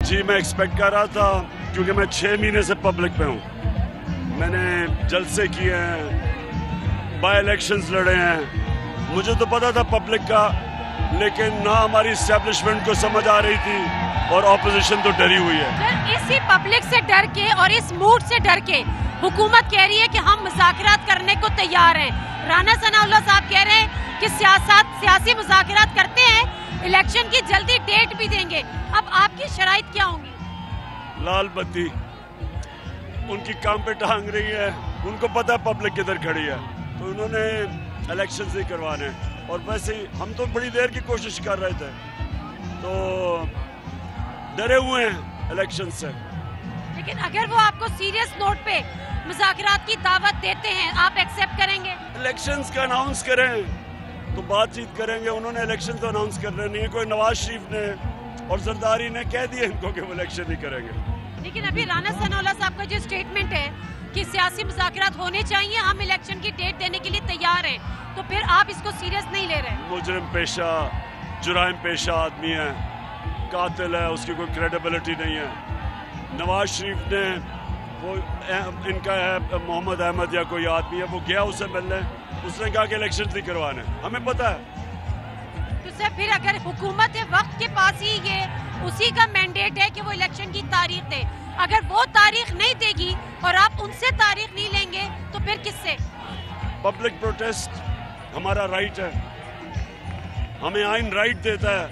जी मैं एक्सपेक्ट कर रहा था, क्योंकि मैं 6 महीने से पब्लिक में हूँ। मैंने जलसे किए हैं, बाय इलेक्शंस लड़े हैं, मुझे तो पता था पब्लिक का, लेकिन ना हमारी एस्टेब्लिशमेंट को समझ आ रही थी और ऑपोजिशन तो डरी हुई है। सर, इसी पब्लिक से डर के और इस मूड से डर के हुकूमत कह रही है कि हम मुज़ाकरात करने को तैयार हैं। राना सनाउल्लाह साहब कह रहे हैं कि सियासी मुज़ाकरात करते हैं, इलेक्शन की जल्दी डेट भी देंगे। अब आपकी शराइत क्या होंगी? लाल बत्ती उनकी काम पे टांग रही है, उनको पता है पब्लिक किधर खड़ी है, तो उन्होंने इलेक्शन ही करवाने हैं। और वैसे ही हम तो बड़ी देर की कोशिश कर रहे थे, तो डरे हुए हैं इलेक्शन से। लेकिन अगर वो आपको सीरियस नोट पे मुज़ाकरात की दावत देते हैं, आप एक्सेप्ट करेंगे? इलेक्शंस का अनाउंस करें तो बातचीत करेंगे। उन्होंने इलेक्शन तो अनाउंस करने नहीं है, कोई नवाज शरीफ ने और जरदारी ने कह दिया इनको कि वो इलेक्शन ही करेंगे। लेकिन अभी राना सनाउल्लाह साहब का जो स्टेटमेंट है कि सियासी मुज़ाकरात होने चाहिए, हम इलेक्शन की डेट देने के लिए तैयार हैं, तो फिर आप इसको सीरियस नहीं ले रहे? मुजरिम पेशा, जुराइम पेशा आदमी है, कातिल है, उसकी कोई क्रेडिबिलिटी नहीं है। नवाज शरीफ ने वो इनका है मोहम्मद अहमद या कोई आदमी है, वो गया उसे मिलने, उसने कहा कि इलेक्शन नहीं करवाने, हमें पता है। तो सर फिर अगर हुकूमत वक्त के पास ही ये उसी का मैंडेट है कि वो इलेक्शन की तारीख दे, अगर वो तारीख नहीं देगी और आप उनसे तारीख नहीं लेंगे तो फिर किससे? पब्लिक प्रोटेस्ट हमारा राइट है, हमें आइन राइट देता है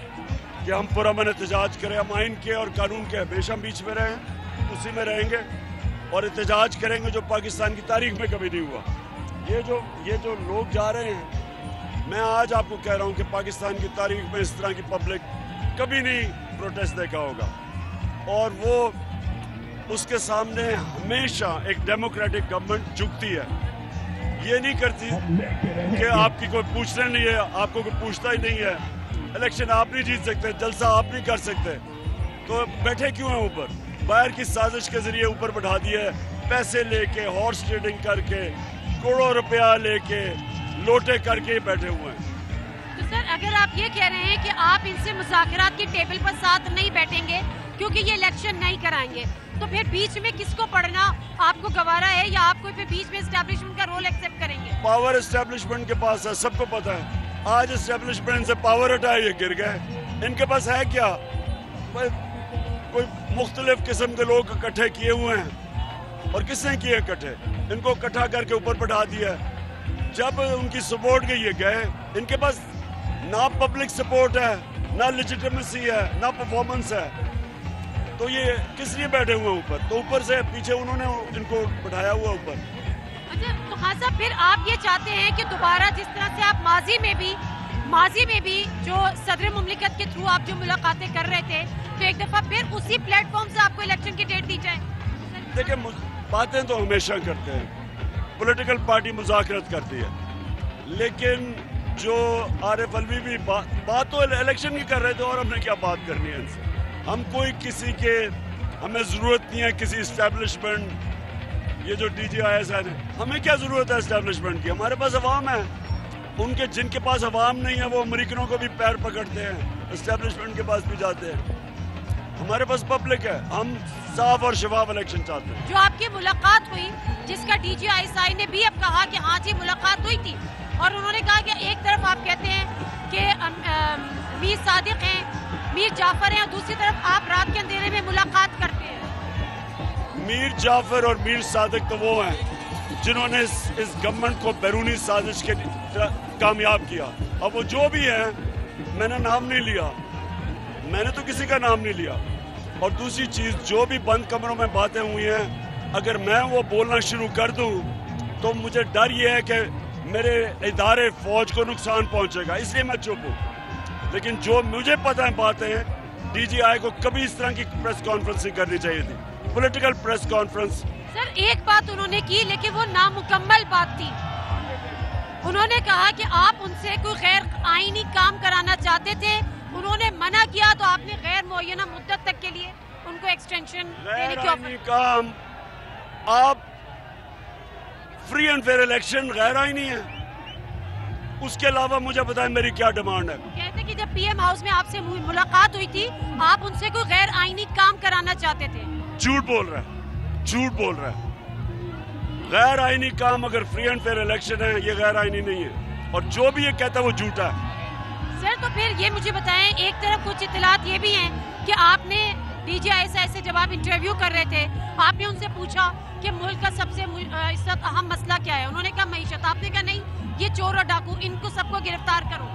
कि हम पुरअमन एहतजाज करें। हम आइन के और कानून के हमेशा बीच में रहें, उसी में रहेंगे और एहतजाज करेंगे जो पाकिस्तान की तारीख में कभी नहीं हुआ। ये जो लोग जा रहे हैं, मैं आज आपको कह रहा हूं कि पाकिस्तान की तारीख में इस तरह की पब्लिक कभी नहीं प्रोटेस्ट देखा होगा, और वो उसके सामने हमेशा एक डेमोक्रेटिक गवर्नमेंट झुकती है। ये नहीं करती कि आपकी कोई पूछने नहीं है, आपको कोई पूछता ही नहीं है, इलेक्शन आप नहीं जीत सकते, जलसा आप नहीं कर सकते, तो बैठे क्यों हैं ऊपर? बाहर की साजिश के जरिए ऊपर बैठा दिए, पैसे लेके, हॉर्स ट्रेडिंग करके, करोड़ों रुपया लेके, लोटे करके बैठे हुए हैं। तो सर अगर आप ये कह रहे हैं कि आप इनसे मुज़ाकरात की टेबल पर साथ नहीं बैठेंगे क्योंकि ये इलेक्शन नहीं कराएंगे, तो फिर बीच में किसको पढ़ना आपको गवारा है, या आप कोई फिर बीच में एस्टेब्लिशमेंट का रोल एक्सेप्ट करेंगे? पावर एस्टेब्लिशमेंट के पास है, सबको पता है। आज एस्टेब्लिशमेंट से पावर हटाए, ये गिर गए। इनके पास है क्या? कोई मुख्तलिफ किस्म के लोग इकट्ठे किए हुए हैं, और किसने किए इकट्ठे? इनको इकट्ठा करके ऊपर बैठा दिया। जब उनकी सपोर्ट गई है गए, इनके पास ना पब्लिक सपोर्ट है, ना लेजिटिमेसी है, ना परफॉर्मेंस है, तो ये किस लिए बैठे हुए ऊपर? तो ऊपर से पीछे उन्होंने इनको बैठाया हुआ ऊपर। अच्छा, तो हाँ साहब, फिर आप ये चाहते हैं कि दोबारा जिस तरह से आप माजी में भी जो सदर मुमलिकत के थ्रू आप जो मुलाकातें कर रहे थे, तो एक दफा फिर उसी प्लेटफॉर्म से आपको इलेक्शन की डेट दी जाए? देखिए, बातें तो हमेशा करते हैं, पॉलिटिकल पार्टी मुज़ाकरत करती है, लेकिन जो आरिफ अलवी भी बात तो इलेक्शन की कर रहे थे, और हमने क्या बात करनी है इनसे? हम कोई किसी के, हमें ज़रूरत नहीं है किसी इस्टेब्लिशमेंट, ये जो DGIS है, हमें क्या ज़रूरत है इस्टेब्लिशमेंट की? हमारे पास अवाम है, उनके जिनके पास अवाम नहीं है वो अमेरिकनों को भी पैर पकड़ते हैं, इस्टेब्लिशमेंट के पास भी जाते हैं। हमारे पास पब्लिक है, हम साफ और शफाफ इलेक्शन चाहते हैं। जो आपकी मुलाकात हुई, जिसका DGIS ने भी अब कहा कि हाँ जी मुलाकात हुई थी, और उन्होंने कहा कि एक तरफ आप कहते हैं कि मीर सादिक हैं, मीर जाफर हैं, और दूसरी तरफ आप रात के अंधेरे में मुलाकात करते हैं। मीर जाफर और मीर सादिक तो वो हैं जिन्होंने इस गवर्नमेंट को बैरूनी साजिश के कामयाब किया। अब वो जो भी हैं, मैंने नाम नहीं लिया, मैंने तो किसी का नाम नहीं लिया। और दूसरी चीज, जो भी बंद कमरों में बातें हुई हैं, अगर मैं वो बोलना शुरू कर दूं तो मुझे डर ये है कि मेरे इदारे फौज को नुकसान पहुंचेगा, इसलिए मैं चुप हूं। लेकिन जो मुझे पता है बातें, DGI को कभी इस तरह की प्रेस कॉन्फ्रेंस नहीं करनी चाहिए थी, पॉलिटिकल प्रेस कॉन्फ्रेंस। सर एक बात उन्होंने की, लेकिन वो नामुकम्मल बात थी। उन्होंने कहा कि आप उनसे कोई गैर आईनी काम कराना चाहते थे, उन्होंने मना किया, तो आपने गैर मुअय्यना मुद्दत तक के लिए उनको एक्सटेंशन देने की ऑफर। काम, आप फ्री एंड फेयर इलेक्शन गैर आईनी है, उसके अलावा मुझे बताएं मेरी क्या डिमांड है? कहते कि जब PM हाउस में आपसे मुलाकात हुई थी, आप उनसे कोई गैर आईनी काम करा करना चाहते थे। झूठ बोल रहा है, झूठ बोल रहा है। गैर आईनी काम अगर फ्री एंड फेयर इलेक्शन है, ये गैर आईनी नहीं है, और जो भी ये कहता है वो झूठा है। सर तो फिर ये मुझे बताएं, एक तरफ कुछ इत्तलात ये भी हैं कि आपने DGISI से जब आप इंटरव्यू कर रहे थे, आपने उनसे पूछा कि मुल्क का सबसे इस वक्त अहम मसला क्या है, उन्होंने कहा मईशत। आपने कहा नहीं, ये चोर और डाकू, इनको सबको गिरफ्तार करो।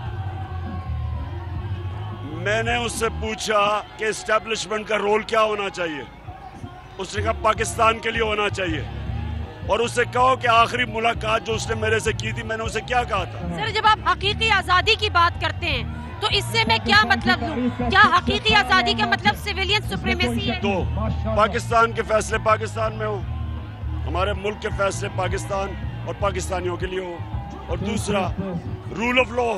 मैंने उससे पूछा कि एस्टेब्लिशमेंट का रोल क्या होना चाहिए, उसने कहा पाकिस्तान के लिए होना चाहिए। और उससे कहो कि आखिरी मुलाकात जो उसने मेरे से की थी, मैंने उसे क्या कहा था। सर जब आप हकीकी आजादी की बात करते हैं तो इससे मैं क्या मतलब लूं? क्या हकीकी आजादी का मतलब सिविलियन सुप्रीमेसी है? तो पाकिस्तान के फैसले पाकिस्तान में हो, हमारे मुल्क के फैसले पाकिस्तान और पाकिस्तानियों के लिए हो। और दूसरा, रूल ऑफ लॉ।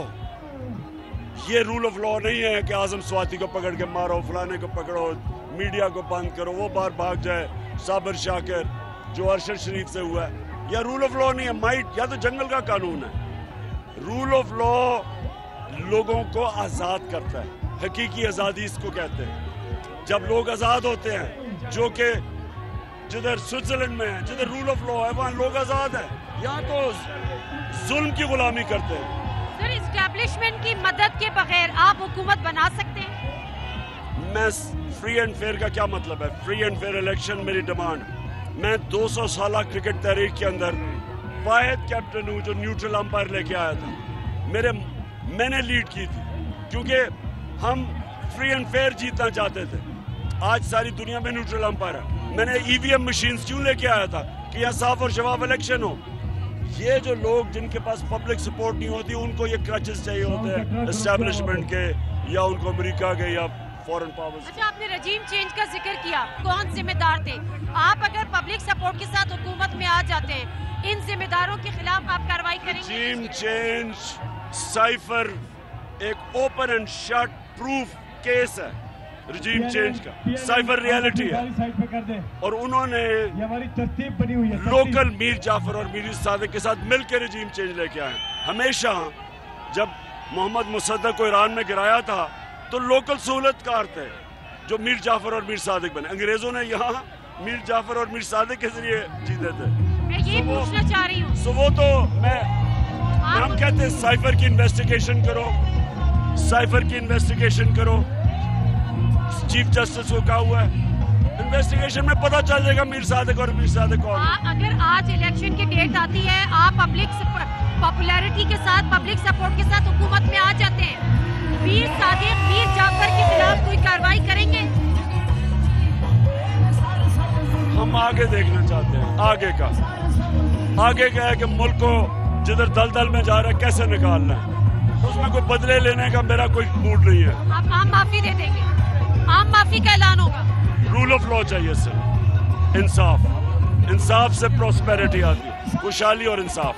ये रूल ऑफ लॉ नहीं है कि आजम स्वाति को पकड़ के मारो, फलाने को पकड़ो, मीडिया को बंद करो, वो बाहर भाग जाए, साबिर शाकिर जो अरशद शरीफ से हुआ है। या रूल ऑफ लॉ नहीं है, माइट या तो जंगल का कानून है। रूल ऑफ लॉ लोगों को आजाद करता है, हकीकी आजादी इसको कहते हैं। जब लोग आजाद होते हैं, जो कि जिधर स्विट्जरलैंड में है, जिधर रूल ऑफ लॉ है, वहाँ लोग आजाद है। यहाँ तो जुल्म की गुलामी करते हैं। सर इस्टेब्लिशमेंट की मदद के बगैर आप हुकूमत बना सकते हैं? मैं फ्री एंड फेयर का क्या मतलब है? फ्री एंड फेयर इलेक्शन मेरी डिमांड। मैं 200 साल क्रिकेट तहरीक के अंदर वाहिद कैप्टन हूँ जो न्यूट्रल अंपायर लेके आया था। मैंने लीड की थी, क्योंकि हम फ्री एंड फेयर जीतना चाहते थे। आज सारी दुनिया में न्यूट्रल अंपायर है। मैंने EVM मशीन्स क्यों लेके आया था कि यहाँ साफ और शफाफ इलेक्शन हो। ये जो लोग जिनके पास पब्लिक सपोर्ट नहीं होती, उनको ये क्रचेस चाहिए होते हैं एस्टेब्लिशमेंट के, या उनको अमेरिका के, या फॉरेन पावर्स। अच्छा, आपने रजीम चेंज का जिक्र किया, कौन जिम्मेदार थे? आप अगर पब्लिक सपोर्ट के साथ हुकूमत में आ जाते हैं, इन जिम्मेदारों के खिलाफ आप कार्रवाई करेंगे? रजीम चेंज साइफर एक open and shut proof case है। रजीम चेंज का साइफर रियलिटी है, और उन्होंने लोकल मीर जाफर और मीर सादिक के साथ मिलकर रजीम चेंज लेके आए। हमेशा जब मोहम्मद मुसद्दक को ईरान में गिराया था तो लोकल सहूलतकार थे जो मीर जाफर और मीर सादिक बने। अंग्रेजों ने यहाँ मीर जाफर और मीर सादिक के जरिए जीते थे। मैं ये पूछना चाह रही हूँ। वो तो हम कहते हैं साइफर की इन्वेस्टिगेशन करो, साइफर की इन्वेस्टिगेशन करो। चीफ जस्टिस को कहा हुआ है, इन्वेस्टिगेशन में पता चल जाएगा मीर सादिक और मीर सादिक कौन। अगर आज इलेक्शन की डेट आती है, आप पब्लिक पॉपुलैरिटी के साथ, पब्लिक सपोर्ट के साथ हुकूमत में आ जाते हैं, मीर सादिक, मीर जाफर के खिलाफ कोई कार्रवाई करेंगे? हम आगे देखना चाहते हैं, आगे का है कि मुल्क को जिधर दलदल में जा रहा है कैसे निकालना है। उसमें कोई बदले लेने का मेरा कोई मूड नहीं है। आप आम माफी दे देंगे? आम माफी का ऐलान होगा? रूल ऑफ लॉ चाहिए सर, इंसाफ से प्रॉस्पेरिटी आती है, खुशहाली और इंसाफ।